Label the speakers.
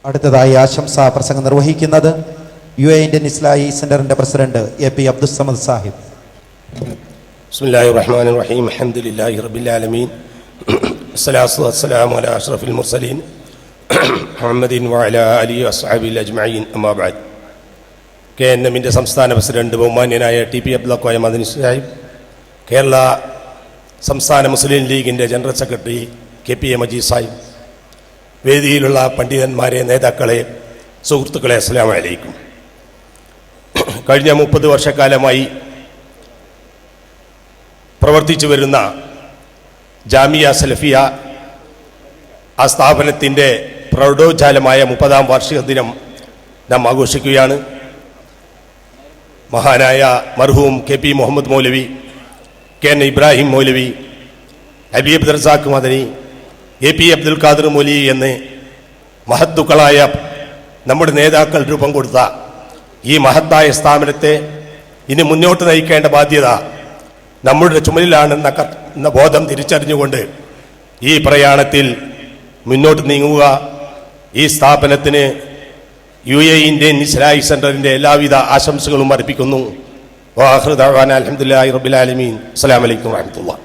Speaker 1: അടുത്തതായി ആശംസാ പ്രസംഗം നിർവഹിക്കുന്നത് UA ഇന്ത്യൻ ഇസ്ലാഹി സെന്ററിന്റെ പ്രസിഡന്റ് AP അബ്ദുൽ സമദ് സാഹിബ്.
Speaker 2: ബിസ്മില്ലാഹിർ റഹ്മാനിർ റഹീം. അൽഹംദുലില്ലാഹി റബ്ബിൽ ആലമീൻ. വസ്സലാത്തു വസ്സലാമു അലാ അഷ്റഫിൽ മുർസലീൻ മുഹമ്മദിൻ വഅലാ ആലിഹി വസ്ഹബിഹി അജ്മഈൻ. അമ്മാ ബഅദ്. KNMന്റെ സംസ്ഥാന പ്രസിഡന്റ് ബഹുമാന്യനായ TP അബ്ദുൽ ഖായ മദനി സാഹിബ്, കേരള സംസ്ഥാന മുസ്ലിം ലീഗിന്റെ general secretary KPA Majeed Sahib, വേദിയിലുള്ള പണ്ഡിതന്മാരെ, നേതാക്കളെ, സുഹൃത്തുക്കളെ, അസ്സലാമു അലൈക്കും. കഴിഞ്ഞ 30 വർഷക്കാലമായി പ്രവർത്തിച്ചു വരുന്ന ജാമിയ സലഫിയ ആ സ്ഥാപനത്തിൻ്റെ പ്രൗഢോജ്ജാലമായ 30ാം വാർഷിക ദിനം നാം ആഘോഷിക്കുകയാണ്. മഹാനായ മർഹൂം KP മുഹമ്മദ് മൗലവി, KN ഇബ്രാഹിം മൗലവി, ഹബീബ് അബ്ദുൽ റസാഖ് മദനി, AP അബ്ദുൽ ഖാദർ മൗലവി എന്ന് മഹത്തുക്കളായ നമ്മുടെ നേതാക്കൾ രൂപം കൊടുത്ത ഈ മഹത്തായ സ്ഥാപനത്തെ ഇനി മുന്നോട്ട് നയിക്കേണ്ട ബാധ്യത നമ്മുടെ ചുമലിലാണെന്ന ബോധം തിരിച്ചറിഞ്ഞുകൊണ്ട് ഈ പ്രയാണത്തിൽ മുന്നോട്ട് നീങ്ങുക. ഈ സ്ഥാപനത്തിന് UA ഇന്ത്യൻ ഇസ്ലാഹി സെന്ററിന്റെ എല്ലാവിധ ആശംസകളും അർപ്പിക്കുന്നു. അൽഹംദുലില്ലാഹി റബ്ബിൽ ആലമീൻ. അസ്സലാമു അലൈക്കും വറഹ്മത്തുള്ളാഹി.